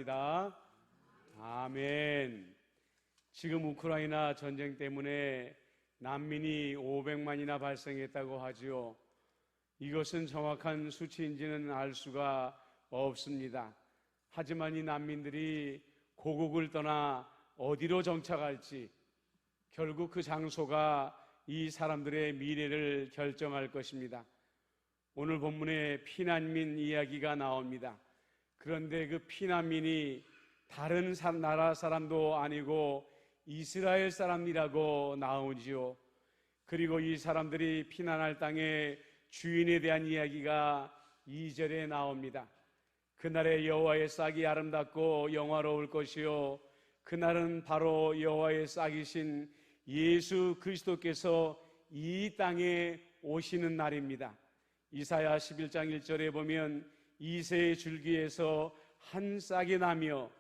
기도합니다. 아멘. 지금 우크라이나 전쟁 때문에 난민이 500만이나 발생했다고 하지요. 이것은 정확한 수치인지는 알 수가 없습니다. 하지만 이 난민들이 고국을 떠나 어디로 정착할지 결국 그 장소가 이 사람들의 미래를 결정할 것입니다. 오늘 본문에 피난민 이야기가 나옵니다. 그런데 그 피난민이 다른 나라 사람도 아니고 이스라엘 사람이라고 나오지요. 그리고 이 사람들이 피난할 땅의 주인에 대한 이야기가 2절에 나옵니다. 그날의 여호와의 싹이 아름답고 영화로울 것이요 그날은 바로 여호와의 싹이신 예수 그리스도께서 이 땅에 오시는 날입니다. 이사야 11장 1절에 보면 이새의 줄기에서 한 싹이 나며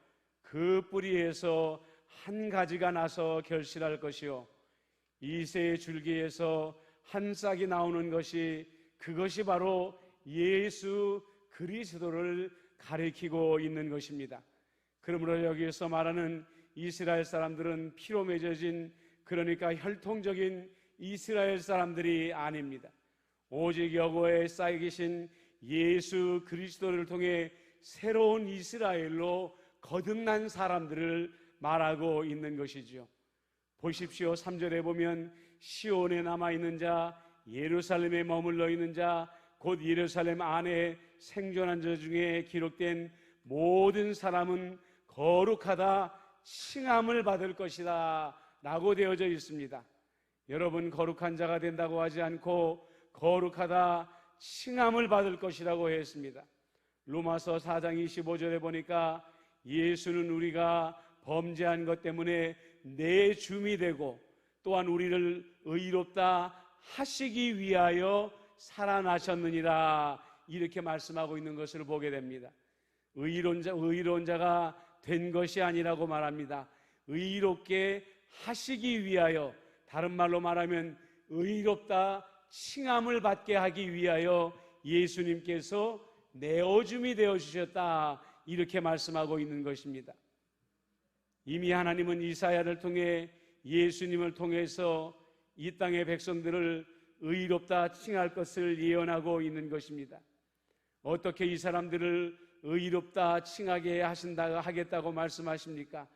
그 뿌리에서 한 가지가 나서 결실할 것이요 이새의 줄기에서 한 싹이 나오는 것이 그것이 바로 예수 그리스도를 가리키고 있는 것입니다. 그러므로 여기에서 말하는 이스라엘 사람들은 피로 맺어진, 그러니까 혈통적인 이스라엘 사람들이 아닙니다. 오직 여호와의 싹이신 예수 그리스도를 통해 새로운 이스라엘로 거듭난 사람들을 말하고 있는 것이죠. 보십시오. 3절에 보면 시온에 남아있는 자, 예루살렘에 머물러 있는 자, 곧 예루살렘 안에 생존한 자 중에 기록된 모든 사람은 거룩하다 칭함을 받을 것이다 라고 되어져 있습니다. 여러분, 거룩한 자가 된다고 하지 않고 거룩하다 칭함을 받을 것이라고 했습니다. 로마서 4장 25절에 보니까 예수는 우리가 범죄한 것 때문에 내 줌이 되고 또한 우리를 의롭다 하시기 위하여 살아나셨느니라 이렇게 말씀하고 있는 것을 보게 됩니다. 의로운 자가 된 것이 아니라고 말합니다. 의롭게 하시기 위하여, 다른 말로 말하면 의롭다 칭함을 받게 하기 위하여 예수님께서 내어줌이 되어주셨다 이렇게 말씀하고 있는 것입니다. 이미 하나님은 이사야를 통해 예수님을 통해서 이 땅의 백성들을 의롭다 칭할 것을 예언하고 있는 것입니다. 어떻게 이 사람들을 의롭다 칭하게 하겠다고 말씀하십니까?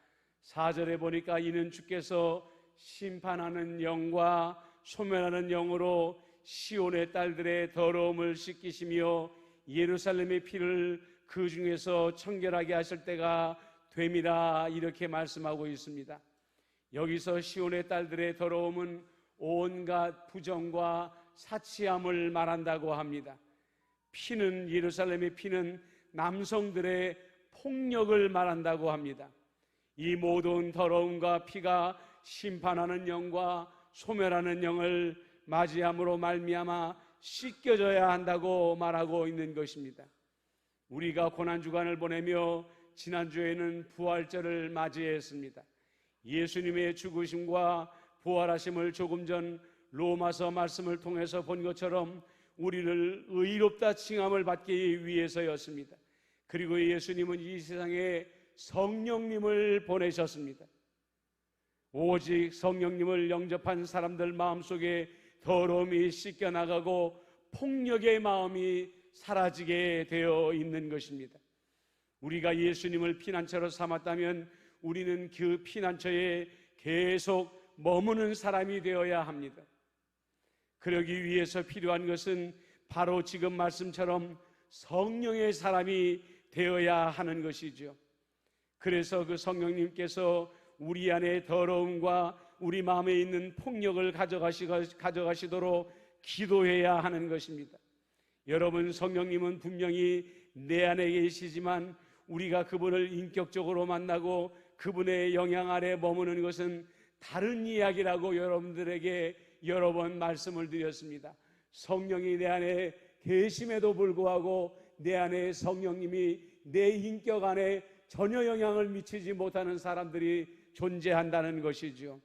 4절에 보니까 이는 주께서 심판하는 영과 소멸하는 영으로 시온의 딸들의 더러움을 씻기시며 예루살렘의 피를 그 중에서 청결하게 하실 때가 됨이라 이렇게 말씀하고 있습니다. 여기서 시온의 딸들의 더러움은 온갖 부정과 사치함을 말한다고 합니다. 피는, 예루살렘의 피는 남성들의 폭력을 말한다고 합니다. 이 모든 더러움과 피가 심판하는 영과 소멸하는 영을 맞이함으로 말미암아 씻겨져야 한다고 말하고 있는 것입니다. 우리가 고난주간을 보내며 지난주에는 부활절을 맞이했습니다. 예수님의 죽으심과 부활하심을 조금 전 로마서 말씀을 통해서 본 것처럼 우리를 의롭다 칭함을 받기 위해서였습니다. 그리고 예수님은 이 세상에 성령님을 보내셨습니다. 오직 성령님을 영접한 사람들 마음속에 더러움이 씻겨나가고 폭력의 마음이 사라지게 되어 있는 것입니다. 우리가 예수님을 피난처로 삼았다면 우리는 그 피난처에 계속 머무는 사람이 되어야 합니다. 그러기 위해서 필요한 것은 바로 지금 말씀처럼 성령의 사람이 되어야 하는 것이죠. 그래서 그 성령님께서 우리 안에 더러움과 우리 마음에 있는 폭력을 가져가시도록 기도해야 하는 것입니다. 여러분, 성령님은 분명히 내 안에 계시지만 우리가 그분을 인격적으로 만나고 그분의 영향 아래 머무는 것은 다른 이야기라고 여러분들에게 여러 번 말씀을 드렸습니다. 성령이 내 안에 계심에도 불구하고 내 안에 성령님이 내 인격 안에 전혀 영향을 미치지 못하는 사람들이 존재한다는 것이죠.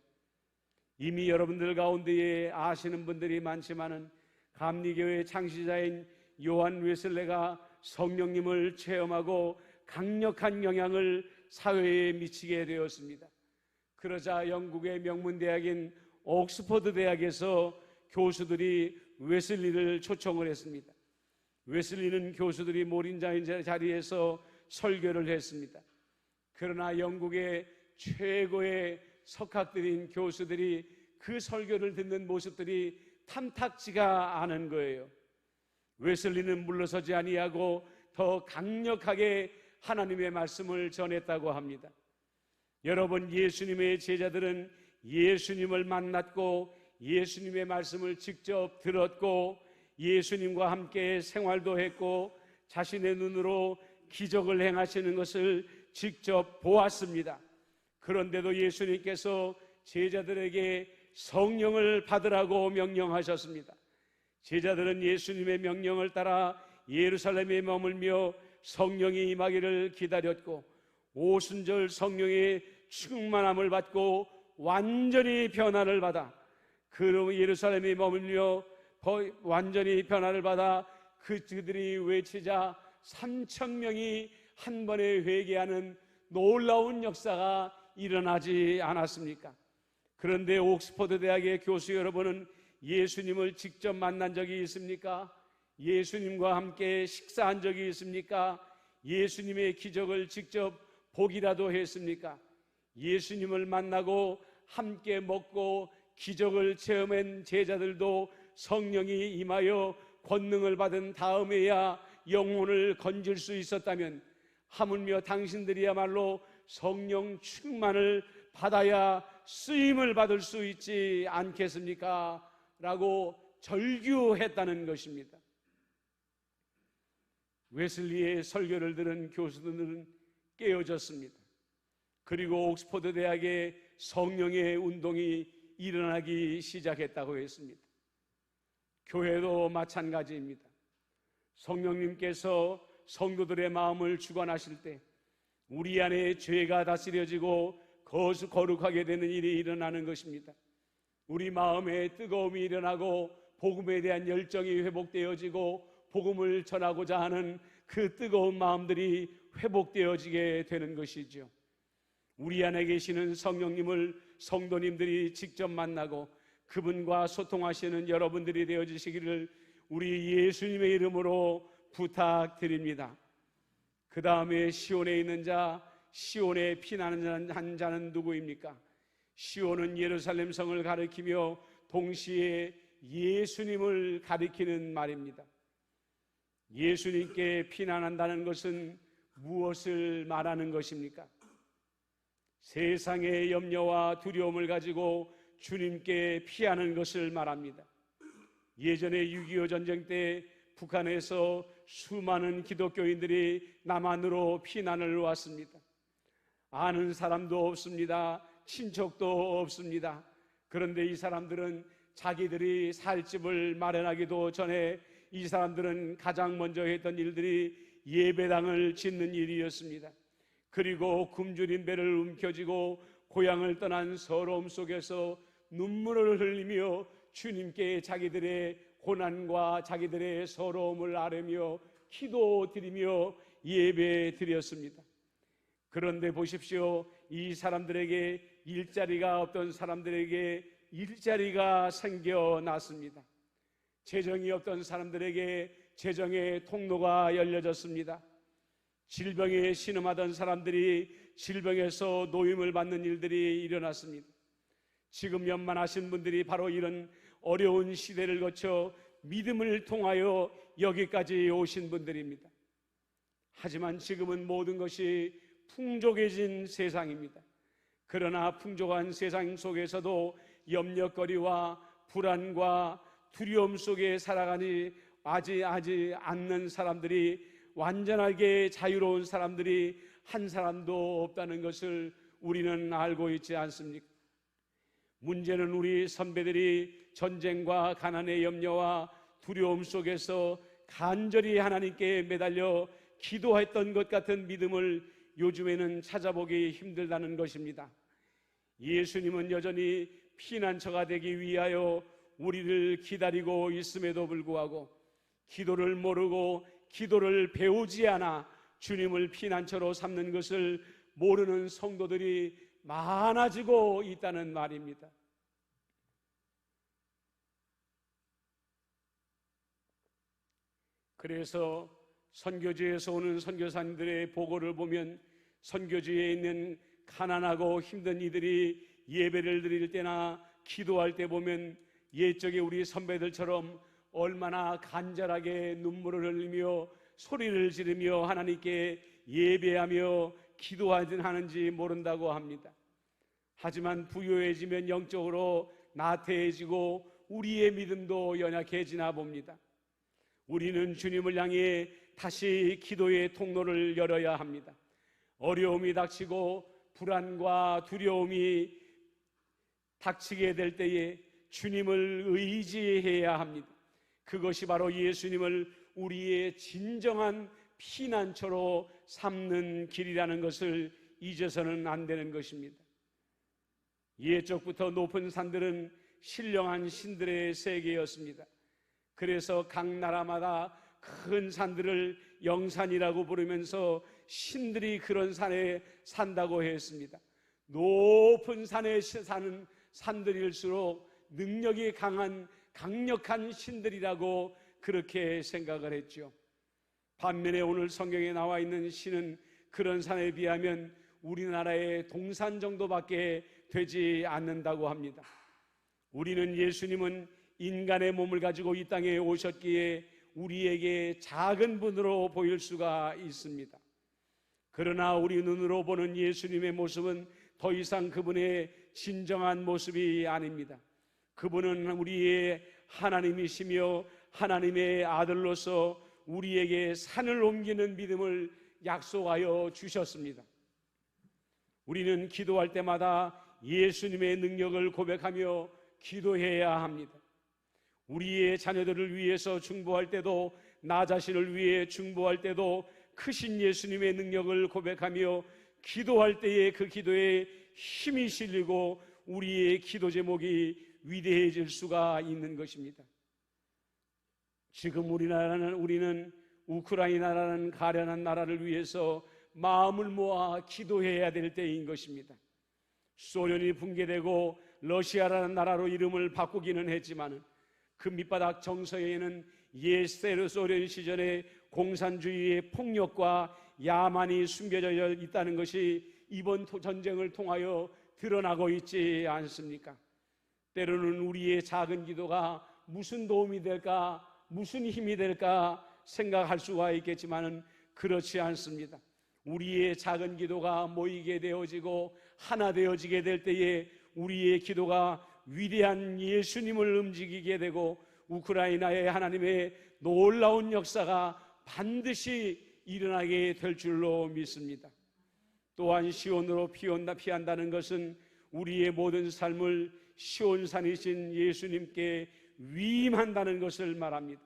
이미 여러분들 가운데에 아시는 분들이 많지만은 감리교회 창시자인 요한 웨슬레가 성령님을 체험하고 강력한 영향을 사회에 미치게 되었습니다. 그러자 영국의 명문대학인 옥스퍼드 대학에서 교수들이 웨슬리를 초청을 했습니다. 웨슬리는 교수들이 모인 자리에서 설교를 했습니다. 그러나 영국의 최고의 석학들인 교수들이 그 설교를 듣는 모습들이 탐탁지가 않은 거예요. 웨슬리는 물러서지 아니하고 더 강력하게 하나님의 말씀을 전했다고 합니다. 여러분, 예수님의 제자들은 예수님을 만났고 예수님의 말씀을 직접 들었고 예수님과 함께 생활도 했고 자신의 눈으로 기적을 행하시는 것을 직접 보았습니다. 그런데도 예수님께서 제자들에게 성령을 받으라고 명령하셨습니다. 제자들은 예수님의 명령을 따라 예루살렘에 머물며 성령이 임하기를 기다렸고 오순절 성령의 충만함을 받고 완전히 변화를 받아 그 예루살렘에 머물며 완전히 변화를 받아 그들이 외치자 3,000명이 한 번에 회개하는 놀라운 역사가 일어나지 않았습니까? 그런데 옥스퍼드 대학의 교수 여러분은 예수님을 직접 만난 적이 있습니까? 예수님과 함께 식사한 적이 있습니까? 예수님의 기적을 직접 보기라도 했습니까? 예수님을 만나고 함께 먹고 기적을 체험한 제자들도 성령이 임하여 권능을 받은 다음에야 영혼을 건질 수 있었다면 하물며 당신들이야말로 성령 충만을 받아야 쓰임을 받을 수 있지 않겠습니까? 라고 절규했다는 것입니다. 웨슬리의 설교를 들은 교수들은 깨어졌습니다. 그리고 옥스퍼드 대학의 성령의 운동이 일어나기 시작했다고 했습니다. 교회도 마찬가지입니다. 성령님께서 성도들의 마음을 주관하실 때 우리 안에 죄가 다스려지고 거룩하게 되는 일이 일어나는 것입니다. 우리 마음에 뜨거움이 일어나고 복음에 대한 열정이 회복되어지고 복음을 전하고자 하는 그 뜨거운 마음들이 회복되어지게 되는 것이죠. 우리 안에 계시는 성령님을 성도님들이 직접 만나고 그분과 소통하시는 여러분들이 되어주시기를 우리 예수님의 이름으로 부탁드립니다. 그 다음에 시온에 있는 자, 시온에 피난한 자는 누구입니까? 시온은 예루살렘 성을 가리키며 동시에 예수님을 가리키는 말입니다. 예수님께 피난한다는 것은 무엇을 말하는 것입니까? 세상의 염려와 두려움을 가지고 주님께 피하는 것을 말합니다. 예전에 6.25 전쟁 때 북한에서 수많은 기독교인들이 남한으로 피난을 왔습니다. 아는 사람도 없습니다. 친척도 없습니다. 그런데 이 사람들은 자기들이 살 집을 마련하기도 전에 이 사람들은 가장 먼저 했던 일들이 예배당을 짓는 일이었습니다. 그리고 굶주린 배를 움켜쥐고 고향을 떠난 서러움 속에서 눈물을 흘리며 주님께 자기들의 고난과 자기들의 서러움을 아뢰며 기도드리며 예배드렸습니다. 그런데 보십시오. 이 사람들에게 일자리가 없던 사람들에게 일자리가 생겨났습니다. 재정이 없던 사람들에게 재정의 통로가 열려졌습니다. 질병에 신음하던 사람들이 질병에서 노임을 받는 일들이 일어났습니다. 지금 연만하신 분들이 바로 이런 어려운 시대를 거쳐 믿음을 통하여 여기까지 오신 분들입니다. 하지만 지금은 모든 것이 풍족해진 세상입니다. 그러나 풍족한 세상 속에서도 염려거리와 불안과 두려움 속에 살아가니 아지 않는 사람들이, 완전하게 자유로운 사람들이 한 사람도 없다는 것을 우리는 알고 있지 않습니까? 문제는 우리 선배들이 전쟁과 가난의 염려와 두려움 속에서 간절히 하나님께 매달려 기도했던 것 같은 믿음을 요즘에는 찾아보기 힘들다는 것입니다. 예수님은 여전히 피난처가 되기 위하여 우리를 기다리고 있음에도 불구하고 기도를 모르고 기도를 배우지 않아 주님을 피난처로 삼는 것을 모르는 성도들이 많아지고 있다는 말입니다. 그래서 선교지에서 오는 선교사님들의 보고를 보면 선교지에 있는 가난하고 힘든 이들이 예배를 드릴 때나 기도할 때 보면 옛적에 우리 선배들처럼 얼마나 간절하게 눈물을 흘리며 소리를 지르며 하나님께 예배하며 기도하는지 모른다고 합니다. 하지만 부유해지면 영적으로 나태해지고 우리의 믿음도 연약해지나 봅니다. 우리는 주님을 향해 다시 기도의 통로를 열어야 합니다. 어려움이 닥치고 불안과 두려움이 닥치게 될 때에 주님을 의지해야 합니다. 그것이 바로 예수님을 우리의 진정한 피난처로 삼는 길이라는 것을 잊어서는 안 되는 것입니다. 옛적부터 높은 산들은 신령한 신들의 세계였습니다. 그래서 각 나라마다 큰 산들을 영산이라고 부르면서 신들이 그런 산에 산다고 했습니다. 높은 산에 사는 산들일수록 능력이 강한 강력한 신들이라고 그렇게 생각을 했죠. 반면에 오늘 성경에 나와 있는 신은 그런 산에 비하면 우리나라의 동산 정도밖에 되지 않는다고 합니다. 우리는 예수님은 인간의 몸을 가지고 이 땅에 오셨기에 우리에게 작은 분으로 보일 수가 있습니다. 그러나 우리 눈으로 보는 예수님의 모습은 더 이상 그분의 진정한 모습이 아닙니다. 그분은 우리의 하나님이시며 하나님의 아들로서 우리에게 산을 옮기는 믿음을 약속하여 주셨습니다. 우리는 기도할 때마다 예수님의 능력을 고백하며 기도해야 합니다. 우리의 자녀들을 위해서 중보할 때도, 나 자신을 위해 중보할 때도 크신 예수님의 능력을 고백하며 기도할 때에 그 기도에 힘이 실리고 우리의 기도 제목이 위대해질 수가 있는 것입니다. 지금 우리는 우크라이나라는 가련한 나라를 위해서 마음을 모아 기도해야 될 때인 것입니다. 소련이 붕괴되고 러시아라는 나라로 이름을 바꾸기는 했지만 그 밑바닥 정서에는 옛 소련 시절의 공산주의의 폭력과 야만이 숨겨져 있다는 것이 이번 전쟁을 통하여 드러나고 있지 않습니까? 때로는 우리의 작은 기도가 무슨 도움이 될까, 무슨 힘이 될까 생각할 수가 있겠지만 그렇지 않습니다. 우리의 작은 기도가 모이게 되어지고 하나 되어지게 될 때에 우리의 기도가 위대한 예수님을 움직이게 되고 우크라이나의 하나님의 놀라운 역사가 반드시 일어나게 될 줄로 믿습니다. 또한 시온으로 피한다는 것은 우리의 모든 삶을 시온산이신 예수님께 위임한다는 것을 말합니다.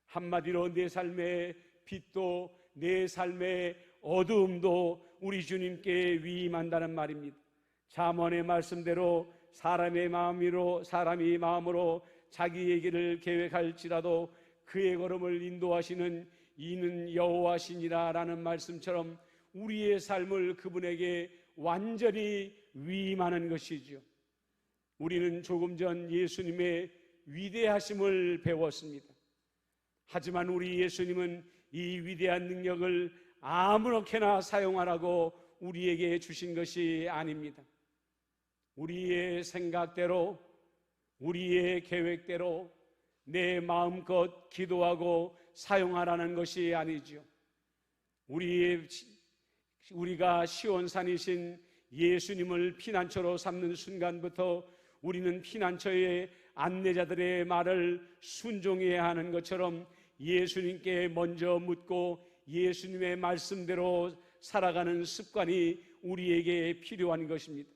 한마디로 내 삶의 빛도 내 삶의 어두움도 우리 주님께 위임한다는 말입니다. 잠언의 말씀대로 사람이 마음으로 자기의 길을 계획할지라도 그의 걸음을 인도하시는 이는 여호와시니라 라는 말씀처럼 우리의 삶을 그분에게 완전히 위임하는 것이죠. 우리는 조금 전 예수님의 위대하심을 배웠습니다. 하지만 우리 예수님은 이 위대한 능력을 아무렇게나 사용하라고 우리에게 주신 것이 아닙니다. 우리의 생각대로, 우리의 계획대로 내 마음껏 기도하고 사용하라는 것이 아니죠. 우리가 시온산이신 예수님을 피난처로 삼는 순간부터 우리는 피난처의 안내자들의 말을 순종해야 하는 것처럼 예수님께 먼저 묻고 예수님의 말씀대로 살아가는 습관이 우리에게 필요한 것입니다.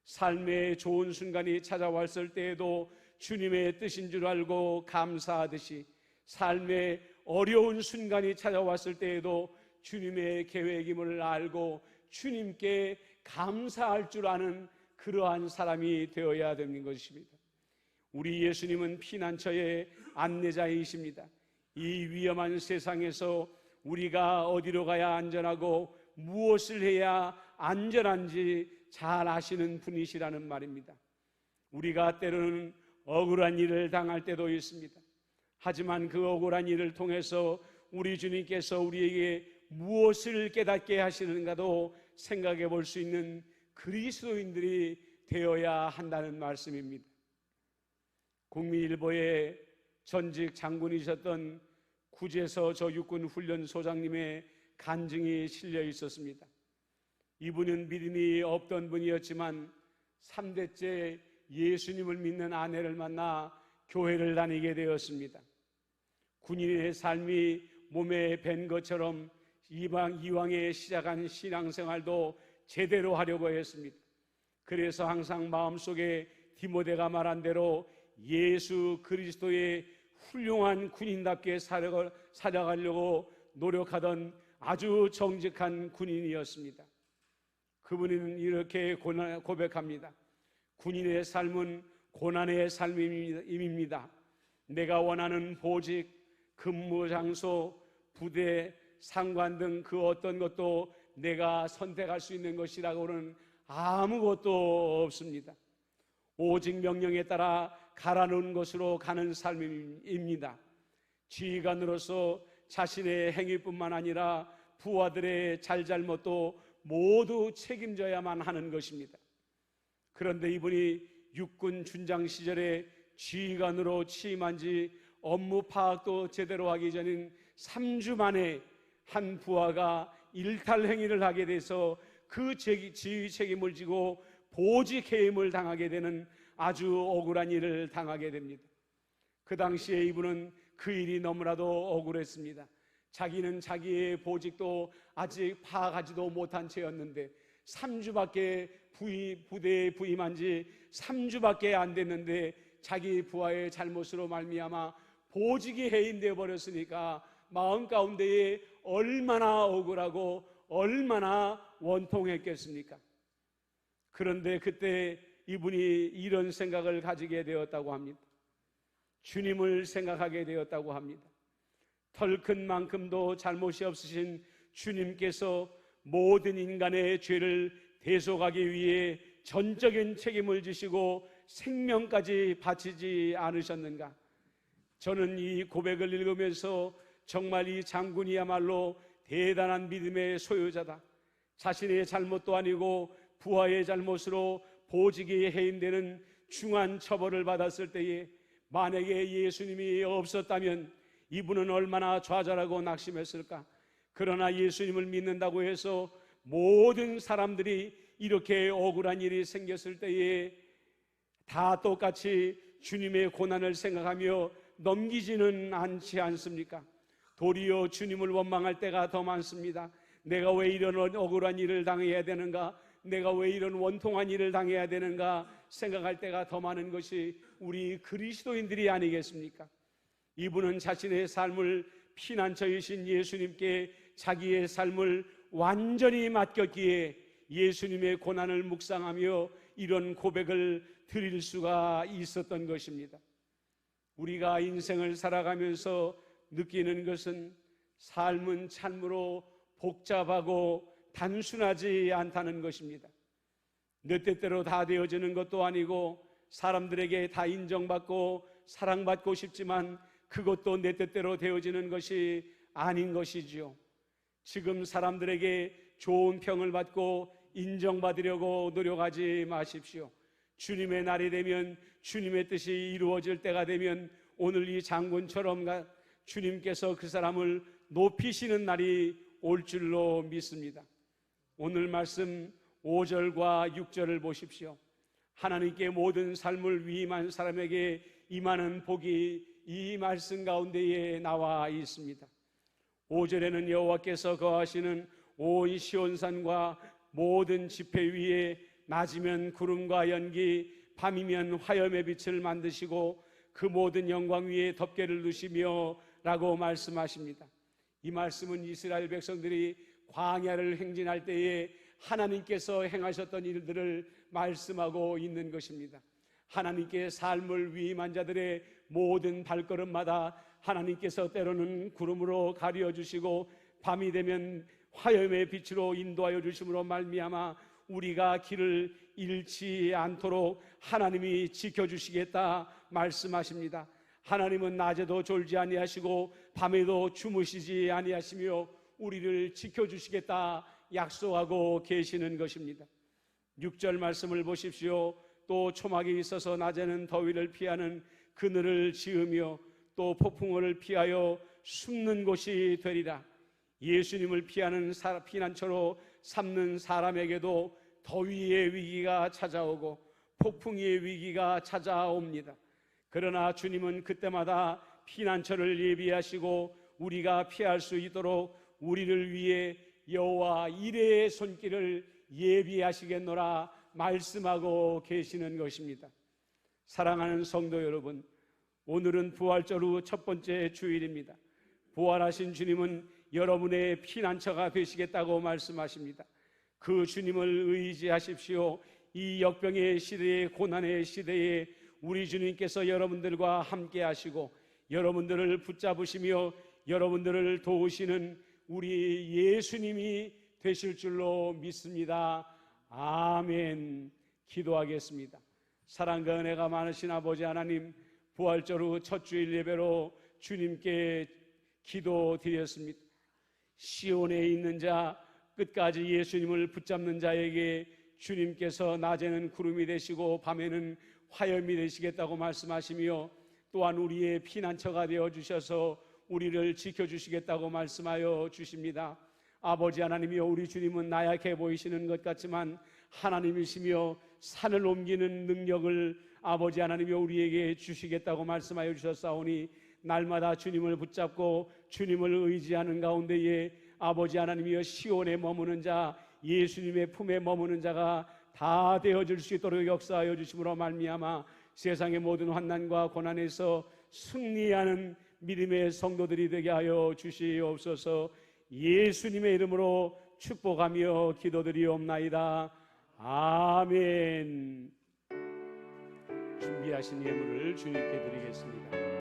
삶의 좋은 순간이 찾아왔을 때에도 주님의 뜻인 줄 알고 감사하듯이 삶의 어려운 순간이 찾아왔을 때에도 주님의 계획임을 알고 주님께 감사할 줄 아는 그러한 사람이 되어야 되는 것입니다. 우리 예수님은 피난처의 안내자이십니다. 이 위험한 세상에서 우리가 어디로 가야 안전하고 무엇을 해야 안전한지 잘 아시는 분이시라는 말입니다. 우리가 때로는 억울한 일을 당할 때도 있습니다. 하지만 그 억울한 일을 통해서 우리 주님께서 우리에게 무엇을 깨닫게 하시는가도 생각해 볼 수 있는 그리스도인들이 되어야 한다는 말씀입니다. 국민일보의 전직 장군이셨던 구제서 저 육군 훈련소장님의 간증이 실려 있었습니다. 이분은 믿음이 없던 분이었지만 3대째 예수님을 믿는 아내를 만나 교회를 다니게 되었습니다. 군인의 삶이 몸에 밴 것처럼 이왕에 시작한 신앙생활도 제대로 하려고 했습니다. 그래서 항상 마음속에 디모데가 말한 대로 예수 그리스도의 훌륭한 군인답게 살아가려고 노력하던 아주 정직한 군인이었습니다. 그분은 이렇게 고백합니다. 군인의 삶은 고난의 삶입니다. 내가 원하는 보직, 근무 장소, 부대, 상관 등 그 어떤 것도 내가 선택할 수 있는 것이라고는 아무것도 없습니다. 오직 명령에 따라 가라는 것으로 가는 삶입니다. 지휘관으로서 자신의 행위뿐만 아니라 부하들의 잘잘못도 모두 책임져야만 하는 것입니다. 그런데 이분이 육군 준장 시절에 지휘관으로 취임한 지 업무 파악도 제대로 하기 전인 3주 만에 한 부하가 일탈 행위를 하게 돼서 그 지휘 책임을 지고 보직 해임을 당하게 되는 아주 억울한 일을 당하게 됩니다. 그 당시에 이분은 그 일이 너무나도 억울했습니다. 자기는 자기의 보직도 아직 파악하지도 못한 채였는데 3주밖에 부대에 부임한 지 3주밖에 안 됐는데 자기 부하의 잘못으로 말미암아 보직이 해임되어 버렸으니까 마음 가운데에 얼마나 억울하고 얼마나 원통했겠습니까? 그런데 그때 이분이 이런 생각을 가지게 되었다고 합니다. 주님을 생각하게 되었다고 합니다. 털 큰 만큼도 잘못이 없으신 주님께서 모든 인간의 죄를 대속하기 위해 전적인 책임을 지시고 생명까지 바치지 않으셨는가? 저는 이 고백을 읽으면서 정말 이 장군이야말로 대단한 믿음의 소유자다. 자신의 잘못도 아니고 부하의 잘못으로 보직이 해임되는 중한 처벌을 받았을 때에 만약에 예수님이 없었다면 이분은 얼마나 좌절하고 낙심했을까? 그러나 예수님을 믿는다고 해서 모든 사람들이 이렇게 억울한 일이 생겼을 때에 다 똑같이 주님의 고난을 생각하며 넘기지는 않지 않습니까? 도리어 주님을 원망할 때가 더 많습니다. 내가 왜 이런 억울한 일을 당해야 되는가? 내가 왜 이런 원통한 일을 당해야 되는가? 생각할 때가 더 많은 것이 우리 그리스도인들이 아니겠습니까? 이분은 자신의 삶을 피난처이신 예수님께 자기의 삶을 완전히 맡겼기에 예수님의 고난을 묵상하며 이런 고백을 드릴 수가 있었던 것입니다. 우리가 인생을 살아가면서 느끼는 것은 삶은 참으로 복잡하고 단순하지 않다는 것입니다. 내 뜻대로 다 되어지는 것도 아니고 사람들에게 다 인정받고 사랑받고 싶지만 그것도 내 뜻대로 되어지는 것이 아닌 것이지요. 지금 사람들에게 좋은 평을 받고 인정받으려고 노력하지 마십시오. 주님의 날이 되면 주님의 뜻이 이루어질 때가 되면 오늘 이 장군처럼 주님께서 그 사람을 높이시는 날이 올 줄로 믿습니다. 오늘 말씀 5절과 6절을 보십시오. 하나님께 모든 삶을 위임한 사람에게 임하는 복이 이 말씀 가운데에 나와 있습니다. 5절에는 여호와께서 거하시는 온 시온산과 모든 지폐 위에 낮이면 구름과 연기, 밤이면 화염의 빛을 만드시고 그 모든 영광 위에 덮개를 두시며 라고 말씀하십니다. 이 말씀은 이스라엘 백성들이 광야를 행진할 때에 하나님께서 행하셨던 일들을 말씀하고 있는 것입니다. 하나님께 삶을 위임한 자들의 모든 발걸음마다 하나님께서 때로는 구름으로 가려주시고 밤이 되면 화염의 빛으로 인도하여 주심으로 말미암아 우리가 길을 잃지 않도록 하나님이 지켜주시겠다 말씀하십니다. 하나님은 낮에도 졸지 아니하시고 밤에도 주무시지 아니하시며 우리를 지켜주시겠다 약속하고 계시는 것입니다. 6절 말씀을 보십시오. 또 초막이 있어서 낮에는 더위를 피하는 그늘을 지으며 또 폭풍을 피하여 숨는 곳이 되리라. 예수님을 피하는 피난처로 삼는 사람에게도 더위의 위기가 찾아오고 폭풍의 위기가 찾아옵니다. 그러나 주님은 그때마다 피난처를 예비하시고 우리가 피할 수 있도록 우리를 위해 여호와 이레의 손길을 예비하시겠노라 말씀하고 계시는 것입니다. 사랑하는 성도 여러분, 오늘은 부활절 후 첫 번째 주일입니다. 부활하신 주님은 여러분의 피난처가 되시겠다고 말씀하십니다. 그 주님을 의지하십시오. 이 역병의 시대에, 고난의 시대에 우리 주님께서 여러분들과 함께 하시고 여러분들을 붙잡으시며 여러분들을 도우시는 우리 예수님이 되실 줄로 믿습니다. 아멘. 기도하겠습니다. 사랑과 은혜가 많으신 아버지 하나님, 부활절 후 첫 주일 예배로 주님께 기도드렸습니다. 시온에 있는 자, 끝까지 예수님을 붙잡는 자에게 주님께서 낮에는 구름이 되시고 밤에는 화염이 되시겠다고 말씀하시며 또한 우리의 피난처가 되어주셔서 우리를 지켜주시겠다고 말씀하여 주십니다. 아버지 하나님이여, 우리 주님은 나약해 보이시는 것 같지만 하나님이시며 산을 옮기는 능력을 아버지 하나님이여 우리에게 주시겠다고 말씀하여 주셨사오니 날마다 주님을 붙잡고 주님을 의지하는 가운데에 아버지 하나님이여 시온에 머무는 자, 예수님의 품에 머무는 자가 다 되어줄 수 있도록 역사하여 주심으로 말미암아 세상의 모든 환난과 고난에서 승리하는 믿음의 성도들이 되게 하여 주시옵소서. 예수님의 이름으로 축복하며 기도드리옵나이다. 아멘. 준비하신 예물을 주님께 드리겠습니다.